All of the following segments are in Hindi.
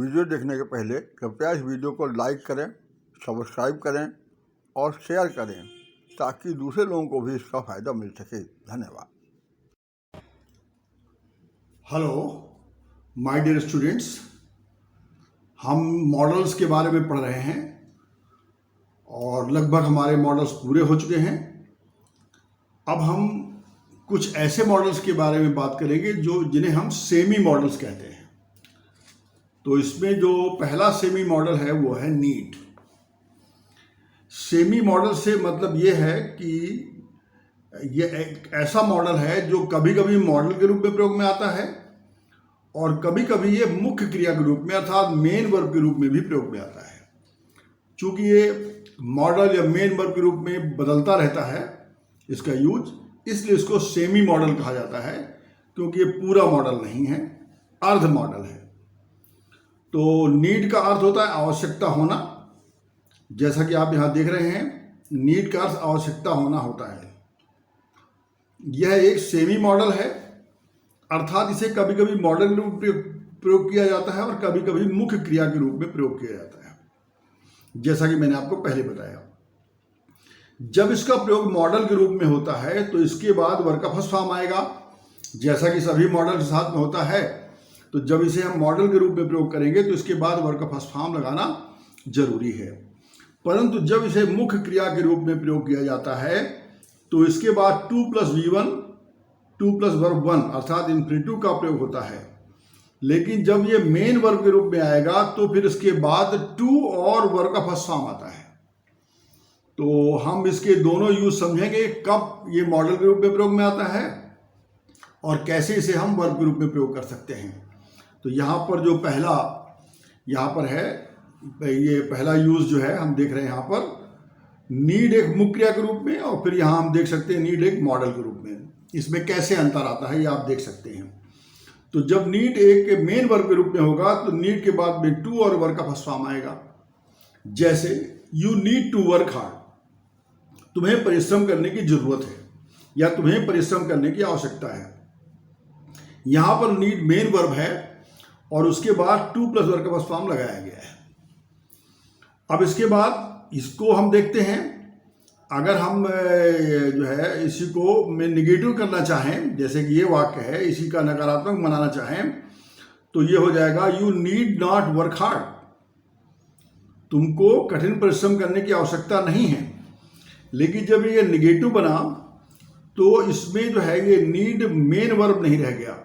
वीडियो देखने के पहले कृपया इस वीडियो को लाइक करें, सब्सक्राइब करें और शेयर करें ताकि दूसरे लोगों को भी इसका फ़ायदा मिल सके। धन्यवाद। हेलो माय डियर स्टूडेंट्स, हम मॉडल्स के बारे में पढ़ रहे हैं और लगभग हमारे मॉडल्स पूरे हो चुके हैं। अब हम कुछ ऐसे मॉडल्स के बारे में बात करेंगे जिन्हें हम सेमी मॉडल्स कहते हैं। तो इसमें जो पहला सेमी मॉडल है वो है नीट। सेमी मॉडल से मतलब ये है कि ये एक ऐसा मॉडल है जो कभी कभी मॉडल के रूप में प्रयोग में आता है और कभी कभी ये मुख्य क्रिया के रूप में अर्थात मेन वर्ब के रूप में भी प्रयोग में आता है। चूंकि ये मॉडल या मेन वर्ब के रूप में बदलता रहता है इसका यूज, इसलिए इसको सेमी मॉडल कहा जाता है, क्योंकि ये पूरा मॉडल नहीं है, अर्ध मॉडल है। तो नीड का अर्थ होता है आवश्यकता होना। जैसा कि आप यहाँ देख रहे हैं, नीड का अर्थ आवश्यकता होना होता है। यह एक सेमी मॉडल है, अर्थात इसे कभी कभी मॉडल के रूप में प्रयोग किया जाता है और कभी कभी मुख्य क्रिया के रूप में प्रयोग किया जाता है, जैसा कि मैंने आपको पहले बताया। जब इसका प्रयोग मॉडल के रूप में होता है तो इसके बाद वर्ब का फर्स्ट फॉर्म आएगा, जैसा कि सभी मॉडल के साथ में होता है। तो जब इसे हम मॉडल के रूप में प्रयोग करेंगे तो इसके बाद वर्ब का फर्स्ट फॉर्म लगाना जरूरी है। परंतु जब इसे मुख्य क्रिया के रूप में प्रयोग किया जाता है तो इसके बाद 2 + V1 2 + वर्ब 1 अर्थात इन्फिनिटिव का प्रयोग होता है। लेकिन जब ये मेन वर्ब के रूप में आएगा तो फिर इसके बाद 2 और वर्ब का फर्स्ट फॉर्म आता है। तो हम इसके दोनों यूज समझेंगे, कब ये मॉडल के रूप में प्रयोग में आता है और कैसे इसे हम वर्ब के रूप में प्रयोग कर सकते हैं। तो यहाँ पर जो पहला यहाँ पर है, ये पहला यूज जो है हम देख रहे हैं यहाँ पर नीड एक मुख्य क्रिया के रूप में, और फिर यहाँ हम देख सकते हैं नीड एक मॉडल के रूप में। इसमें कैसे अंतर आता है ये आप देख सकते हैं। तो जब नीड एक मेन वर्ब के रूप में होगा तो नीड के बाद में 2 और वर्ब का फर्स्ट फॉर्म आएगा। जैसे you need to work hard, तुम्हें परिश्रम करने की जरूरत है या तुम्हें परिश्रम करने की आवश्यकता है। यहां पर नीड मेन वर्ब है और उसके बाद 2 + वर्ब का फर्स्ट फॉर्म लगाया गया है। अब इसके बाद इसको हम देखते हैं, अगर हम जो है इसी को में निगेटिव करना चाहें, जैसे कि ये वाक्य है, इसी का नकारात्मक बनाना चाहें तो ये हो जाएगा you need not work hard, तुमको कठिन परिश्रम करने की आवश्यकता नहीं है। लेकिन जब ये निगेटिव बना तो इसमें जो है ये नीड मेन वर्ब नहीं रह गया,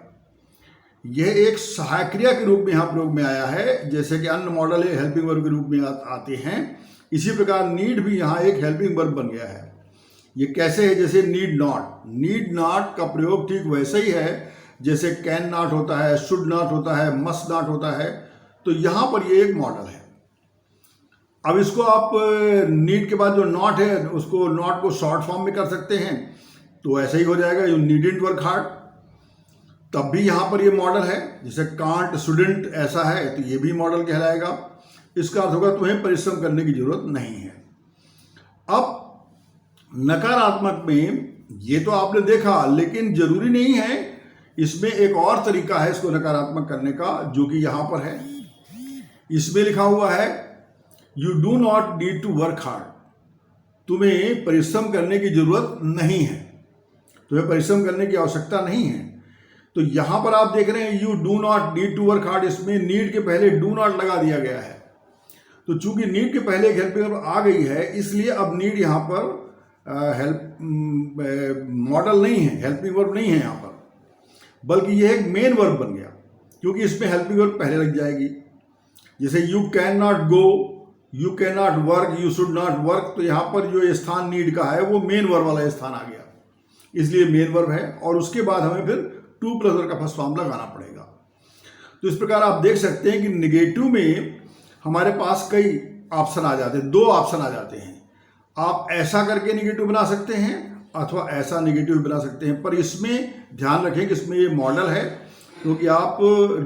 यह एक सहायक क्रिया के रूप में यहाँ प्रयोग में आया है। जैसे कि अन्य मॉडल हेल्पिंग वर्ब के रूप में आते हैं, इसी प्रकार नीड भी यहाँ एक हेल्पिंग वर्ब बन गया है। ये कैसे है? जैसे नीड नॉट का प्रयोग ठीक वैसे ही है जैसे कैन नॉट होता है, शुड नॉट होता है, मस्ट नॉट होता है। तो यहाँ पर ये एक मॉडल है। अब इसको आप नीड के बाद जो नॉट है उसको नॉट को शॉर्ट फॉर्म में कर सकते हैं, तो ऐसा ही हो जाएगा यू नीडंट वर्क हार्ड। तब भी यहाँ पर ये मॉडल है। जैसे कांट शुडंट ऐसा है तो ये भी मॉडल कहलाएगा। इसका अर्थ होगा तुम्हें परिश्रम करने की जरूरत नहीं है। अब नकारात्मक में ये तो आपने देखा, लेकिन जरूरी नहीं है, इसमें एक और तरीका है इसको नकारात्मक करने का, जो कि यहां पर है। इसमें लिखा हुआ है you do not need to work hard, तुम्हें परिश्रम करने की जरूरत नहीं है, तुम्हें परिश्रम करने की आवश्यकता नहीं है। तो यहां पर आप देख रहे हैं you do not need to work hard, इसमें नीड के पहले डू नॉट लगा दिया गया है। तो चूंकि नीड के पहले एक हेल्पिंग वर्ब आ गई है, इसलिए अब नीड यहाँ पर मॉडल नहीं है, हेल्पिंग वर्ब नहीं है यहाँ पर, बल्कि यह एक मेन वर्ब बन गया, क्योंकि इसमें हेल्पिंग वर्ब पहले लग जाएगी। जैसे you can not go, you can not work, you should not work, तो यहाँ पर जो स्थान नीड का है वो मेन वर्ब वाला स्थान आ गया, इसलिए मेन वर्ब है। और उसके बाद हमें फिर 2 + वर्ब का फर्स्ट फॉर्म लगाना पड़ेगा। तो इस प्रकार आप देख सकते हैं कि निगेटिव में हमारे पास कई ऑप्शन आ जाते हैं, 2 ऑप्शन आ जाते हैं। आप ऐसा करके निगेटिव बना सकते हैं अथवा ऐसा निगेटिव बना सकते हैं, पर इसमें ध्यान रखें कि इसमें ये मॉडल है, क्योंकि आप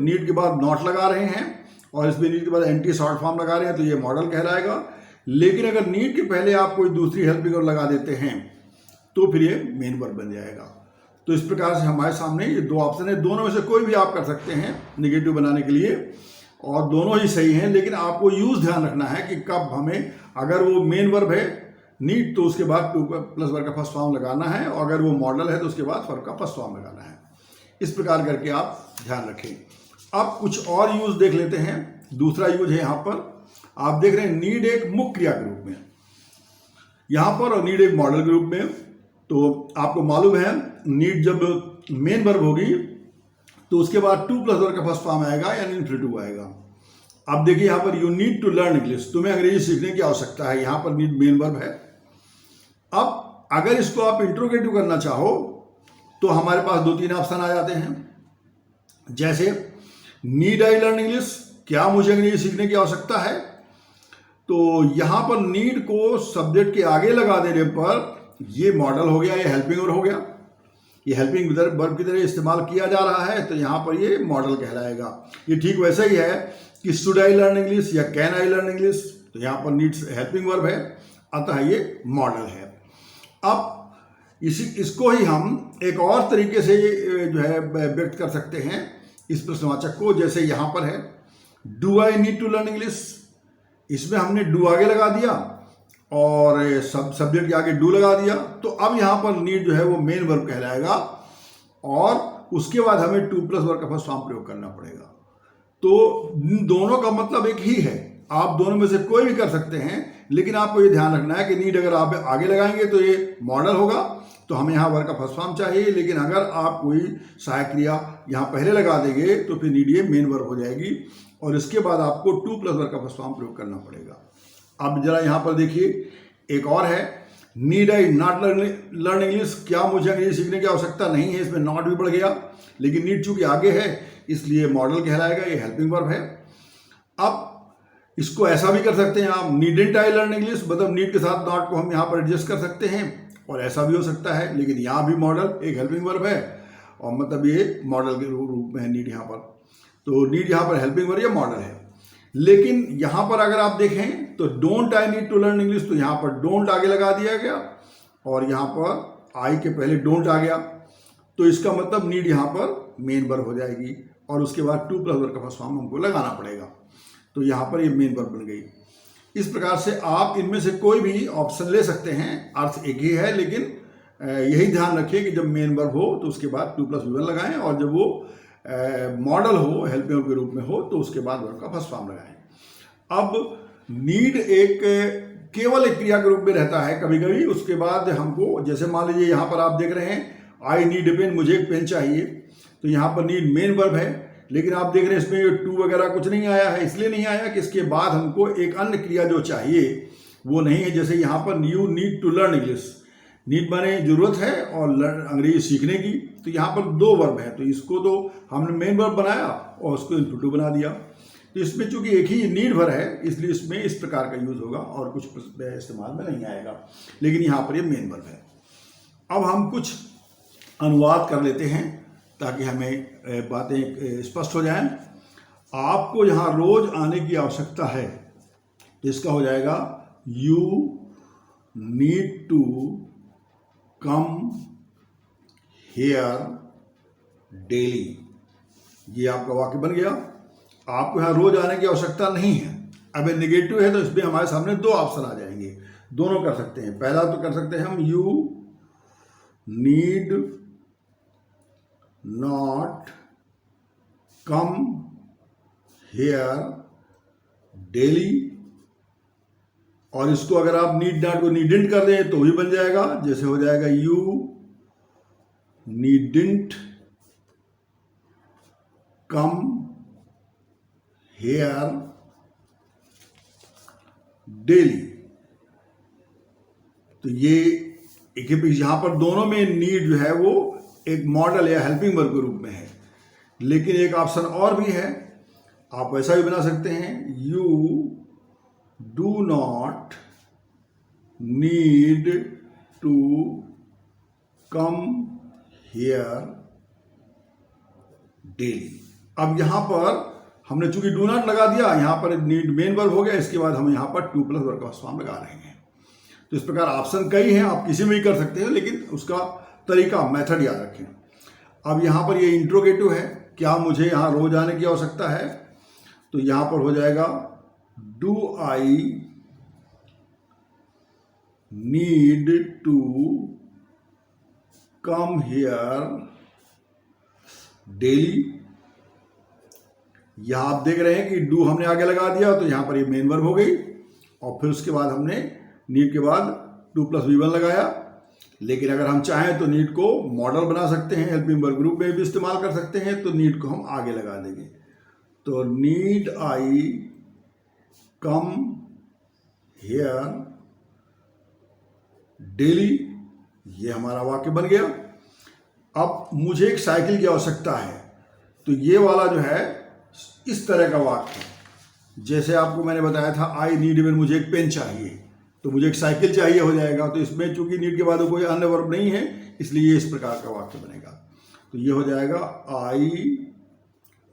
नीड के बाद नॉट लगा रहे हैं और इसमें नीड के बाद एंटी शॉर्ट फॉर्म लगा रहे हैं, तो ये मॉडल कहलाएगा। लेकिन अगर नीड के पहले आप कोई दूसरी हेल्पिंग वर्ब लगा देते हैं तो फिर ये मेन वर्ब बन जाएगा। तो इस प्रकार से हमारे सामने ये 2 ऑप्शन है, दोनों में से कोई भी आप कर सकते हैं निगेटिव बनाने के लिए। और दोनों ही सही हैं, लेकिन आपको यूज ध्यान रखना है कि कब हमें, अगर वो मेन वर्ब है नीड तो उसके बाद टू प्लस वर्ब का फर्स्ट फॉर्म लगाना है, और अगर वो मॉडल है तो उसके बाद वर्ब का फर्स्ट फॉर्म लगाना है। इस प्रकार करके आप ध्यान रखें। अब कुछ और यूज देख लेते हैं। दूसरा यूज है यहाँ पर, आप देख रहे हैं नीड एक मुख्य क्रिया के रूप में यहाँ पर और नीड एक मॉडल के रूप में। तो आपको मालूम है नीड जब मेन वर्ब होगी तो उसके बाद टू प्लस वर्ब का फर्स्ट फॉर्म आएगा यानी इन्फिनिटिव आएगा। अब देखिए यहाँ पर you need to learn English, तुम्हें अंग्रेजी सीखने की आवश्यकता है, यहाँ पर नीड मेन वर्ब है। अब अगर इसको आप इंट्रोगेटिव करना चाहो तो हमारे पास 2-3 ऑप्शन आ जाते हैं, जैसे नीड आई लर्न इंग्लिश, क्या मुझे अंग्रेजी सीखने की आवश्यकता है। तो यहाँ पर नीड को सब्जेक्ट के आगे लगा देने पर ये मॉडल हो गया, ये हेल्पिंग वर्ब हो गया, ये हेल्पिंग वर्ब की तरह इस्तेमाल किया जा रहा है, तो यहाँ पर ये मॉडल कहलाएगा। ये ठीक वैसा ही है कि शुड आई लर्न इंग्लिश या कैन आई लर्न इंग्लिश, तो यहाँ पर नीड्स हेल्पिंग वर्ब है, अतः ये मॉडल है। अब इसको ही हम एक और तरीके से जो है व्यक्त कर सकते हैं इस प्रश्नवाचक को, जैसे यहाँ पर है do I need to learn English, इसमें हमने डू आगे लगा दिया और सब्जेक्ट के आगे डू लगा दिया, तो अब यहाँ पर नीड जो है वो मेन वर्ब कहलाएगा और उसके बाद हमें टू प्लस वर्ब का फर्स्ट फॉर्म प्रयोग करना पड़ेगा। तो दोनों का मतलब एक ही है, आप दोनों में से कोई भी कर सकते हैं, लेकिन आपको ये ध्यान रखना है कि नीड अगर आप आगे लगाएंगे तो ये मॉडल होगा, तो हमें यहाँ वर्ब का फर्स्ट फॉर्म चाहिए, लेकिन अगर आप कोई सहायक क्रिया यहाँ पहले लगा देंगे तो फिर नीड ये मेन वर्ब हो जाएगी और इसके बाद आपको टू प्लस वर्ब का फर्स्ट फॉर्म प्रयोग करना पड़ेगा। अब जरा यहाँ पर देखिए एक और है need I not learn English, क्या मुझे अंग्रेजी सीखने की आवश्यकता नहीं है, इसमें नॉट भी बढ़ गया, लेकिन नीड चूंकि आगे है इसलिए मॉडल कहलाएगा, ये हेल्पिंग वर्ब है। अब इसको ऐसा भी कर सकते हैं आप, नीडेंट आई लर्न इंग्लिश, मतलब नीड के साथ नॉट को हम यहाँ पर एडजस्ट कर सकते हैं और ऐसा भी हो सकता है, लेकिन यहाँ भी मॉडल एक हेल्पिंग वर्ब है और मतलब ये मॉडल के रूप में है नीड यहाँ पर, तो नीड यहाँ पर हेल्पिंग वर्ब या मॉडल है। लेकिन यहाँ पर अगर आप देखें तो don't I need to learn English, तो यहाँ पर डोंट आगे लगा दिया गया और यहाँ पर आई के पहले डोंट आ गया, तो इसका मतलब नीड यहाँ पर मेन वर्ब हो जाएगी और उसके बाद टू प्लस वर्ब का फर्स्ट फॉर्म हमको लगाना पड़ेगा, तो यहाँ पर ये मेन वर्ब बन गई। इस प्रकार से आप इनमें से कोई भी ऑप्शन ले सकते हैं, अर्थ एक ही है, लेकिन यही ध्यान रखिए कि जब मेन वर्ब हो तो उसके बाद टू प्लस वन लगाएं और जब वो मॉडल हो हेल्पिंग वर्ब के रूप में हो तो उसके बाद वर्ब का फर्स्ट फॉर्म लगाएं। अब नीड एक केवल एक क्रिया के रूप में रहता है कभी कभी, उसके बाद हमको, जैसे मान लीजिए यहाँ पर आप देख रहे हैं आई नीड ए पेन, मुझे एक पेन चाहिए, तो यहाँ पर नीड मेन वर्ब है, लेकिन आप देख रहे हैं इसमें टू वगैरह कुछ नहीं आया है, इसलिए नहीं आया कि इसके बाद हमको एक अन्य क्रिया जो चाहिए वो नहीं है। जैसे यहाँ पर you need to learn English, need माने जरूरत है और अंग्रेजी सीखने की, तो यहाँ पर दो वर्ब है, तो इसको तो हमने मेन वर्ब बनाया और उसको इन्फिनिटिव बना दिया, तो इसमें चूंकि एक ही नीड वर्ब है इसलिए इसमें इस प्रकार का यूज होगा और कुछ इस्तेमाल में नहीं आएगा, लेकिन यहाँ पर ये मेन वर्ब है। अब हम कुछ अनुवाद कर लेते हैं ताकि हमें बातें स्पष्ट हो जाएं। आपको यहाँ रोज आने की आवश्यकता है, तो इसका हो जाएगा you need to come here daily, ये आपका वाक्य बन गया। आपको यहाँ रोज आने की आवश्यकता नहीं है। अब ये निगेटिव है तो इसमें हमारे सामने दो ऑप्शन आ जाएंगे, दोनों कर सकते हैं। पहला तो कर सकते हैं हम you need not come here daily, और इसको अगर आप नीड नॉट को नीडेंट कर दें तो भी बन जाएगा, जैसे हो जाएगा you needn't come here daily. तो ये एक यहां पर दोनों में नीड जो है वो एक मॉडल या हेल्पिंग वर्ब के रूप में है, लेकिन एक ऑप्शन और भी है, आप वैसा भी बना सकते हैं you do not need to come here daily. अब यहां पर हमने चूंकि डू नॉट लगा दिया, यहां पर नीड मेन वर्ब हो गया, इसके बाद हम यहां पर टू प्लस वर्ब का फॉर्म लगा रहे हैं। तो इस प्रकार ऑप्शन कई हैं, आप किसी में भी कर सकते हैं, लेकिन उसका तरीका मेथड याद रखें। अब यहाँ पर ये इंट्रोगेटिव है, क्या मुझे यहाँ रोज आने की आवश्यकता है, तो यहाँ पर हो जाएगा do I need to come here daily. यहां आप देख रहे हैं कि डू हमने आगे लगा दिया, तो यहां पर ये मेन वर्ब हो गई, और फिर उसके बाद हमने नीड के बाद 2+V1 लगाया। लेकिन अगर हम चाहें तो नीड को मॉडल बना सकते हैं, हेल्पिंग वर्ब ग्रुप में भी इस्तेमाल कर सकते हैं, तो नीड को हम आगे लगा देंगे। तो need I come here daily, ये हमारा वाक्य बन गया। अब मुझे एक साइकिल की आवश्यकता है, तो ये वाला जो है इस तरह का वाक्य, जैसे आपको मैंने बताया था आई नीड में मुझे एक पेन चाहिए, तो मुझे एक साइकिल चाहिए हो जाएगा। तो इसमें चूंकि नीड के बाद कोई अन्य वर्ब नहीं है, इसलिए इस प्रकार का वाक्य बनेगा। तो ये हो जाएगा आई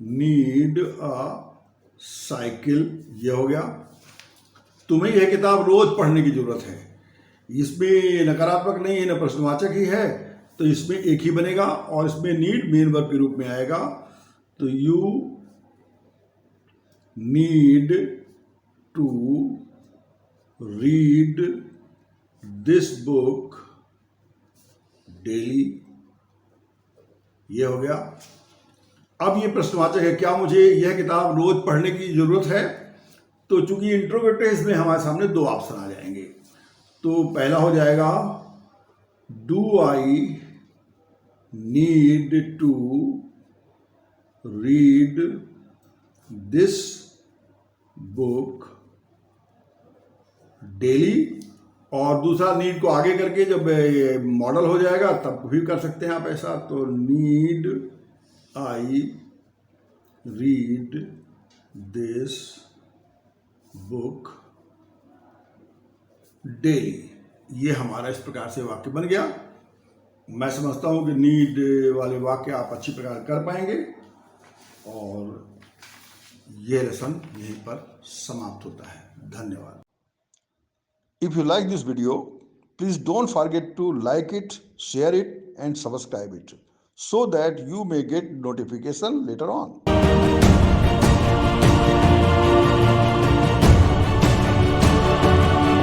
नीड अ साइकिल, ये हो गया। तुम्हें यह किताब रोज पढ़ने की जरूरत है। इसमें नकारात्मक नहीं है, न प्रश्नवाचक ही है, तो इसमें एक ही बनेगा, और इसमें नीड मेन वर्ब के रूप में आएगा। तो you need to read this book daily, ये हो गया। अब ये प्रश्नवाचक है, क्या मुझे यह किताब रोज पढ़ने की जरूरत है? तो चूंकि इंट्रोगेटिव है, इसमें हमारे सामने दो ऑप्शन आ जाएंगे। तो पहला हो जाएगा do I need to read this book daily, और दूसरा नीड को आगे करके जब मॉडल हो जाएगा तब भी कर सकते हैं आप ऐसा। तो need I read this book daily, ये हमारा इस प्रकार से वाक्य बन गया। मैं समझता हूं कि नीड वाले वाक्य आप अच्छी प्रकार कर पाएंगे, और यह लेसन यहीं पर समाप्त होता है। धन्यवाद। If you like this video, please don't forget to like it, share it and subscribe it so that you may get notification later on.